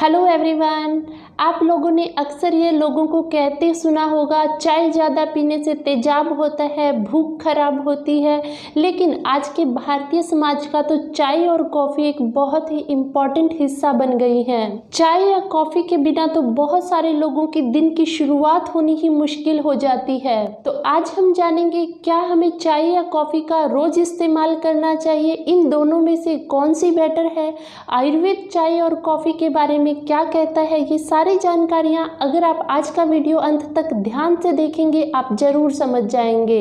Hello everyone. आप लोगों ने अक्सर ये लोगों को कहते सुना होगा, चाय ज़्यादा पीने से तेजाब होता है, भूख खराब होती है। लेकिन आज के भारतीय समाज का तो चाय और कॉफ़ी एक बहुत ही इम्पॉर्टेंट हिस्सा बन गई है। चाय या कॉफ़ी के बिना तो बहुत सारे लोगों की दिन की शुरुआत होनी ही मुश्किल हो जाती है। तो आज हम जानेंगे क्या हमें चाय या कॉफ़ी का रोज़ इस्तेमाल करना चाहिए, इन दोनों में से कौन सी बेटर है, आयुर्वेद चाय और कॉफ़ी के बारे में क्या कहता है। ये सारी जानकारियाँ अगर आप आज का वीडियो अंत तक ध्यान से देखेंगे आप ज़रूर समझ जाएंगे।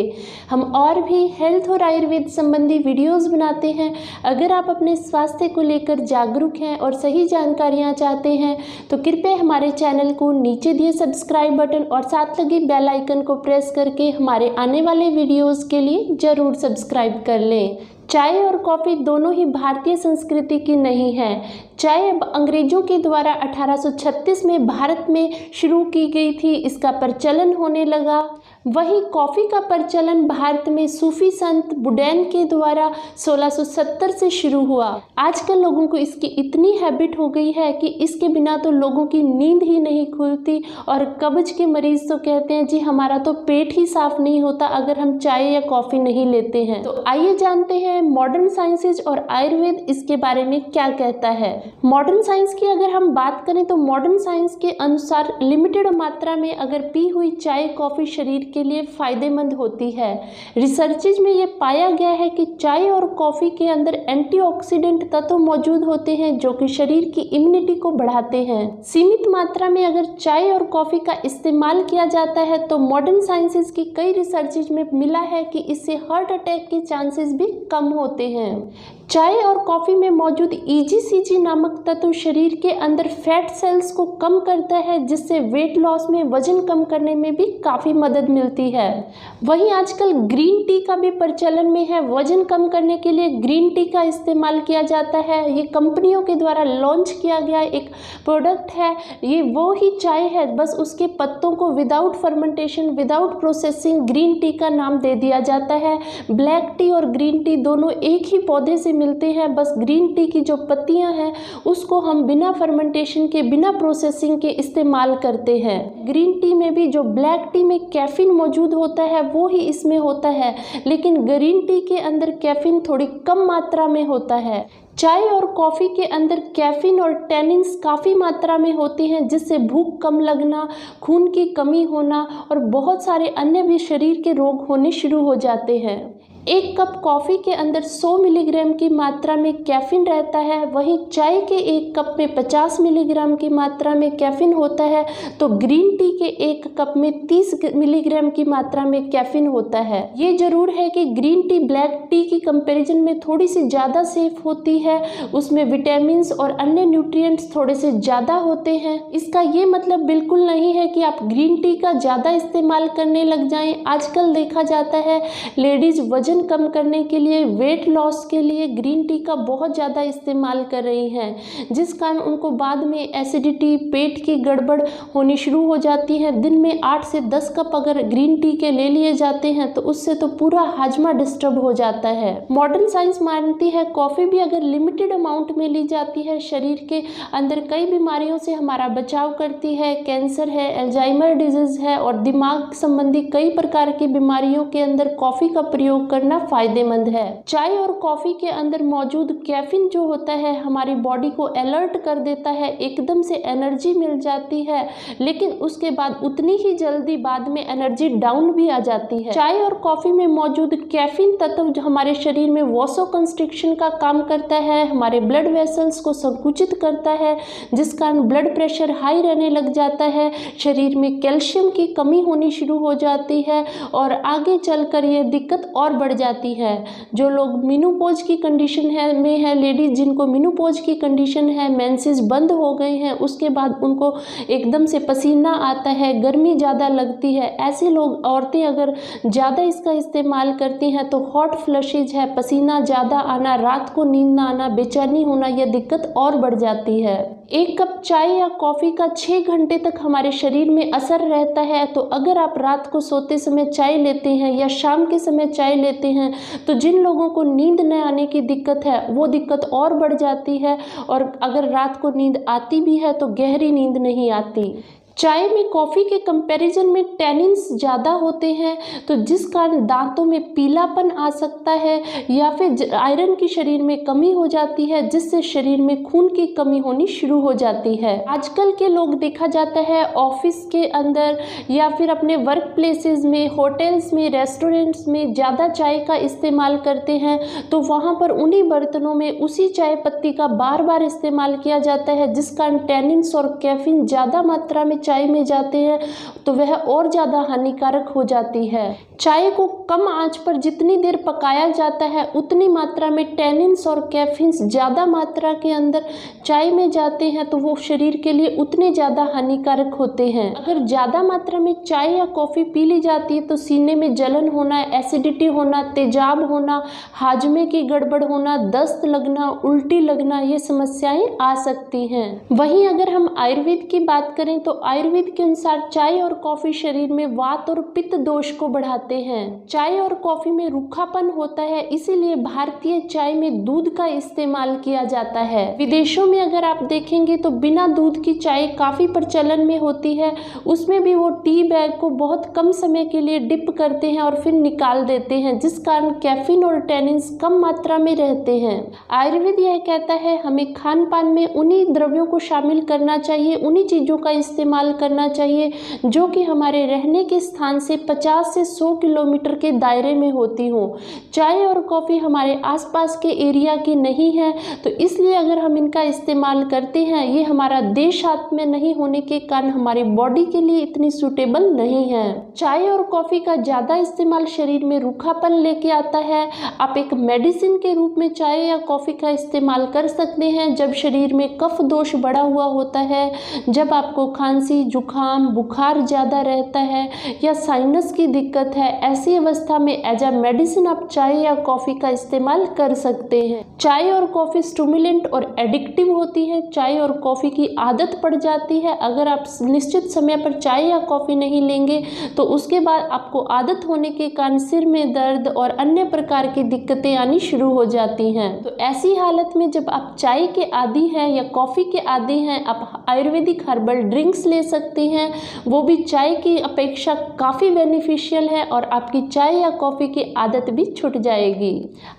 हम और भी हेल्थ और आयुर्वेद संबंधी वीडियोस बनाते हैं। अगर आप अपने स्वास्थ्य को लेकर जागरूक हैं और सही जानकारियाँ चाहते हैं तो कृपया हमारे चैनल को नीचे दिए सब्सक्राइब बटन और साथ लगे बेल आइकन को प्रेस करके हमारे आने वाले वीडियोज़ के लिए ज़रूर सब्सक्राइब कर लें। चाय और कॉफ़ी दोनों ही भारतीय संस्कृति की नहीं है। चाय अंग्रेजों के द्वारा 1836 में भारत में शुरू की गई थी, इसका प्रचलन होने लगा। वहीं कॉफ़ी का प्रचलन भारत में सूफी संत बुडैन के द्वारा 1670 से शुरू हुआ। आजकल लोगों को इसकी इतनी हैबिट हो गई है कि इसके बिना तो लोगों की नींद ही नहीं खुलती और कब्ज के मरीज तो कहते हैं जी हमारा तो पेट ही साफ नहीं होता अगर हम चाय या कॉफ़ी नहीं लेते हैं। तो आइए जानते हैं मॉडर्न साइंसेज और आयुर्वेद इसके बारे में क्या कहता है। मॉडर्न साइंस की अगर हम बात करें तो मॉडर्न साइंस के अनुसार लिमिटेड मात्रा में अगर पी हुई चाय कॉफ़ी शरीर के लिए फ़ायदेमंद होती है। रिसर्चेज में ये पाया गया है कि चाय और कॉफ़ी के अंदर एंटीऑक्सीडेंट तत्व मौजूद होते हैं जो कि शरीर की इम्यूनिटी को बढ़ाते हैं। सीमित मात्रा में अगर चाय और कॉफ़ी का इस्तेमाल किया जाता है तो मॉडर्न साइंसेज की कई रिसर्चेज में मिला है कि इससे हार्ट अटैक के चांसेस भी कम होते हैं। चाय और कॉफ़ी में मौजूद EGCG नामक तत्व शरीर के अंदर फैट सेल्स को कम करता है जिससे वेट लॉस में वजन कम करने में भी काफ़ी मदद मिलती है। वहीं आजकल ग्रीन टी का भी प्रचलन में है। वजन कम करने के लिए ग्रीन टी का इस्तेमाल किया जाता है। ये कंपनियों के द्वारा लॉन्च किया गया एक प्रोडक्ट है। ये वो ही चाय है, बस उसके पत्तों को without fermentation without processing green tea का नाम दे दिया जाता है। ब्लैक टी और ग्रीन टी दोनों एक ही पौधे से मिलते हैं, बस ग्रीन टी की जो पत्तियां हैं उसको हम बिना फर्मेंटेशन के बिना प्रोसेसिंग के इस्तेमाल करते हैं। ग्रीन टी में भी जो ब्लैक टी में कैफीन मौजूद होता है वो ही इसमें होता है, लेकिन ग्रीन टी के अंदर कैफीन थोड़ी कम मात्रा में होता है। चाय और कॉफ़ी के अंदर कैफीन और टैनिन्स काफ़ी मात्रा में होते हैं जिससे भूख कम लगना, खून की कमी होना और बहुत सारे अन्य भी शरीर के रोग होने शुरू हो जाते हैं। एक कप कॉफ़ी के अंदर 100 मिलीग्राम की मात्रा में कैफीन रहता है, वहीं चाय के एक कप में 50 मिलीग्राम की मात्रा में कैफीन होता है तो ग्रीन टी के एक कप में 30 मिलीग्राम की मात्रा में कैफीन होता है। ये जरूर है कि ग्रीन टी ब्लैक टी की कंपैरिजन में थोड़ी सी ज़्यादा सेफ होती है, उसमें विटामिन और अन्य न्यूट्रिएंट्स थोड़े से ज़्यादा होते हैं। इसका ये मतलब बिल्कुल नहीं है कि आप ग्रीन टी का ज़्यादा इस्तेमाल करने लग जाएं। आजकल देखा जाता है लेडीज़ वजन कम करने के लिए, वेट लॉस के लिए ग्रीन टी का बहुत ज़्यादा इस्तेमाल कर रही हैं, जिस कारण उनको बाद में एसिडिटी, पेट की गड़बड़ होनी शुरू हो जाती है। दिन में 8 से 10 कप अगर ग्रीन टी के ले लिए जाते हैं तो उससे तो पूरा हाजमा डिस्टर्ब हो जाता है। मॉडर्न साइंस मानती है कॉफ़ी भी अगर लिमिटेड अमाउंट में ली जाती है शरीर के अंदर कई बीमारियों से हमारा बचाव करती है। कैंसर है, अल्जाइमर डिजीज़ है और दिमाग संबंधी कई प्रकार की बीमारियों के अंदर कॉफ़ी का प्रयोग करना फायदेमंद है। चाय और कॉफ़ी के अंदर मौजूद कैफीन जो होता है हमारी बॉडी को अलर्ट कर देता है, एकदम से एनर्जी मिल जाती है, लेकिन उसके बाद उतनी ही जल्दी बाद में एनर्जी डाउन भी आ जाती है। चाय और कॉफ़ी में मौजूद कैफीन तत्व जो हमारे शरीर में वॉसोकंस्ट्रिक्शन का काम करता है, हमारे ब्लड वेसल्स को संकुचित करता है, जिस कारण ब्लड प्रेशर हाई रहने लग जाता है, शरीर में कैल्शियम की कमी होनी शुरू हो जाती है और आगे चलकर ये दिक्कत और बढ़ जाती है। जो लोग मेनोपॉज की कंडीशन है लेडीज जिनको मेनोपॉज की कंडीशन है, मेंसेस बंद हो गए हैं, उसके बाद उनको एकदम से पसीना आता है, गर्मी ज़्यादा लगती है, ऐसे लोग औरतें अगर ज़्यादा इसका इस्तेमाल करती हैं तो हॉट फ्लशेज है, पसीना ज़्यादा आना, रात को नींद ना आना, बेचैनी होना, यह दिक्कत और बढ़ जाती है। एक कप चाय या कॉफ़ी का 6 घंटे तक हमारे शरीर में असर रहता है, तो अगर आप रात को सोते समय चाय लेते हैं या शाम के समय चाय लेते लेते हैं तो जिन लोगों को नींद न आने की दिक्कत है वो दिक्कत और बढ़ जाती है, और अगर रात को नींद आती भी है तो गहरी नींद नहीं आती। चाय में कॉफ़ी के कंपैरिजन में टैनिन्स ज़्यादा होते हैं, तो जिस कारण दांतों में पीलापन आ सकता है या फिर आयरन की शरीर में कमी हो जाती है, जिससे शरीर में खून की कमी होनी शुरू हो जाती है। आजकल के लोग देखा जाता है ऑफिस के अंदर या फिर अपने वर्क प्लेसेस में, होटल्स में, रेस्टोरेंट्स में ज़्यादा चाय का इस्तेमाल करते हैं, तो वहाँ पर उन्हीं बर्तनों में उसी चाय पत्ती का बार बार इस्तेमाल किया जाता है, जिस कारण टैनिन्स और कैफीन ज़्यादा मात्रा में चाय में जाते हैं तो वह और ज़्यादा हानिकारक हो जाती है। चाय को कम आंच पर जितनी देर पकाया जाता है उतनी मात्रा में टैनिन्स और कैफीन्स ज़्यादा मात्रा के अंदर चाय में जाते हैं, तो वो शरीर के लिए उतने ज़्यादा हानिकारक होते हैं। अगर ज़्यादा मात्रा में चाय या कॉफ़ी पी ली जाती है तो सीने में जलन होना, एसिडिटी होना, तेजाब होना, हाजमे की गड़बड़ होना, दस्त लगना, उल्टी लगना, ये समस्याएं आ सकती हैं। वहीं अगर हम आयुर्वेद की बात करें तो आयुर्वेद के अनुसार चाय और कॉफ़ी शरीर में वात और पित्त दोष को बढ़ाते हैं। चाय और कॉफ़ी में रूखापन होता है, इसीलिए भारतीय चाय में दूध का इस्तेमाल किया जाता है। विदेशों में अगर आप देखेंगे तो बिना दूध की चाय काफ़ी प्रचलन में होती है, उसमें भी वो टी बैग को बहुत कम समय के लिए डिप करते हैं और फिर निकाल देते हैं, जिस कारण कैफीन और टैनिन्स कम मात्रा में रहते हैं। आयुर्वेद यह कहता है हमें खान पान में उन्हीं द्रव्यों को शामिल करना चाहिए, उन्हीं चीज़ों का इस्तेमाल करना चाहिए जो कि हमारे रहने के स्थान से 50 से 100 किलोमीटर के दायरे में होती हो। चाय और कॉफ़ी हमारे आसपास के एरिया की नहीं है, तो इसलिए अगर हम इनका इस्तेमाल करते हैं, ये हमारा देश हाथ में नहीं होने के कारण हमारी बॉडी के लिए इतनी सूटेबल नहीं है। चाय और कॉफ़ी का ज़्यादा इस्तेमाल शरीर में रूखापन लेके आता है। आप एक मेडिसिन के रूप में चाय या कॉफ़ी का इस्तेमाल कर सकते हैं जब शरीर में कफ दोष बढ़ा हुआ होता है, जब आपको खांसी, जुखाम, बुखार ज़्यादा रहता है या साइनस की दिक्कत है। ऐसी अवस्था में एज अ मेडिसिन आप चाय या कॉफ़ी का इस्तेमाल कर सकते हैं। चाय और कॉफ़ी स्टिमुलेंट और एडिक्टिव होती है। चाय और कॉफ़ी की आदत पड़ जाती है। अगर आप निश्चित समय पर चाय या कॉफ़ी नहीं लेंगे तो उसके बाद आपको आदत होने के कारण सिर में दर्द और अन्य प्रकार की दिक्कतें आनी शुरू हो जाती हैं। तो ऐसी हालत में जब आप चाय के आदी हैं या कॉफ़ी के आदी हैं, आप आयुर्वेदिक हर्बल ड्रिंक्स ले सकते हैं, वो भी चाय की अपेक्षा काफ़ी बेनिफिशियल है और आपकी चाय या कॉफ़ी की आदत भी छूट जाएगी।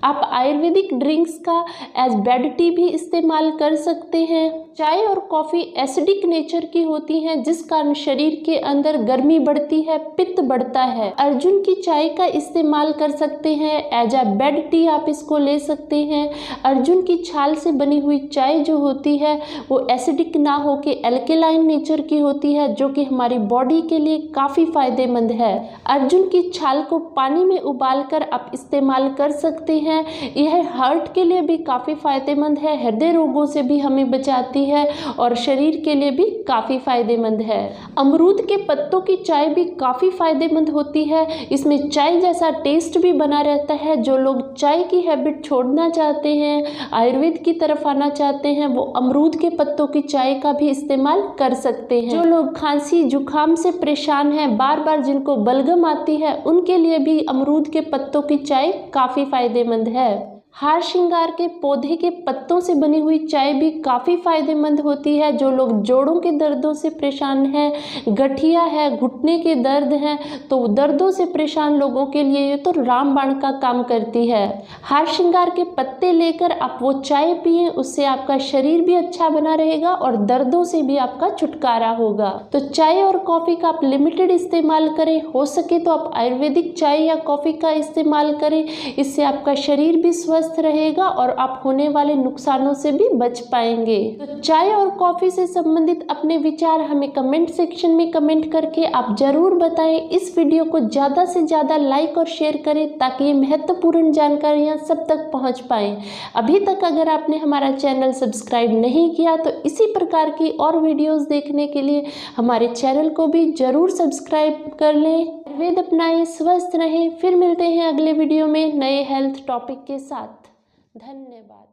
आप आयुर्वेदिक ड्रिंक्स का एज बेड टी भी इस्तेमाल कर सकते हैं। चाय और कॉफ़ी एसिडिक नेचर की होती हैं, जिस कारण शरीर के अंदर गर्मी बढ़ती है, पित्त बढ़ता है। अर्जुन की चाय का इस्तेमाल कर सकते हैं, एज अ बेड टी आप इसको ले सकते हैं। अर्जुन की छाल से बनी हुई चाय जो होती है वो एसिडिक ना होके एल्केलाइन नेचर की होती है, जो कि हमारी बॉडी के लिए काफ़ी फायदेमंद है। अर्जुन की छाल को पानी में उबालकर आप इस्तेमाल कर सकते हैं। यह हार्ट के लिए भी काफ़ी फायदेमंद है, हृदय रोगों से भी हमें बचाती है और शरीर के लिए भी काफ़ी फायदेमंद है। अमरूद के पत्तों की चाय भी काफ़ी फायदेमंद होती है। इसमें चाय जैसा टेस्ट भी बना रहता है। जो लोग चाय की हैबिट छोड़ना चाहते हैं, आयुर्वेद की तरफ आना चाहते हैं, वो अमरूद के पत्तों की चाय का भी इस्तेमाल कर सकते हैं। जो लोग खांसी जुखाम से परेशान हैं, बार बार जिनको बलगम आती है, उनके लिए भी अमरूद के पत्तों की चाय काफ़ी फायदेमंद है। हार श्रृंगार के पौधे के पत्तों से बनी हुई चाय भी काफ़ी फायदेमंद होती है। जो लोग जोड़ों के दर्दों से परेशान हैं, गठिया है, घुटने के दर्द हैं, तो दर्दों से परेशान लोगों के लिए ये तो रामबाण का काम करती है। हार श्रृंगार के पत्ते लेकर आप वो चाय पिएं, उससे आपका शरीर भी अच्छा बना रहेगा और दर्दों से भी आपका छुटकारा होगा। तो चाय और कॉफ़ी का आप लिमिटेड इस्तेमाल करें, हो सके तो आप आयुर्वेदिक चाय या कॉफ़ी का इस्तेमाल करें। इससे आपका शरीर भी स्वस्थ रहेगा और आप होने वाले नुकसानों से भी बच पाएंगे। तो चाय और कॉफ़ी से संबंधित अपने विचार हमें कमेंट सेक्शन में कमेंट करके आप जरूर बताएं। इस वीडियो को ज़्यादा से ज़्यादा लाइक और शेयर करें ताकि ये महत्वपूर्ण जानकारियाँ सब तक पहुँच पाएँ। अभी तक अगर आपने हमारा चैनल सब्सक्राइब नहीं किया तो इसी प्रकार की और वीडियोज़ देखने के लिए हमारे चैनल को भी ज़रूर सब्सक्राइब कर लें। वेद अपनाएं, स्वस्थ रहें। फिर मिलते हैं अगले वीडियो में नए हेल्थ टॉपिक के साथ। धन्यवाद।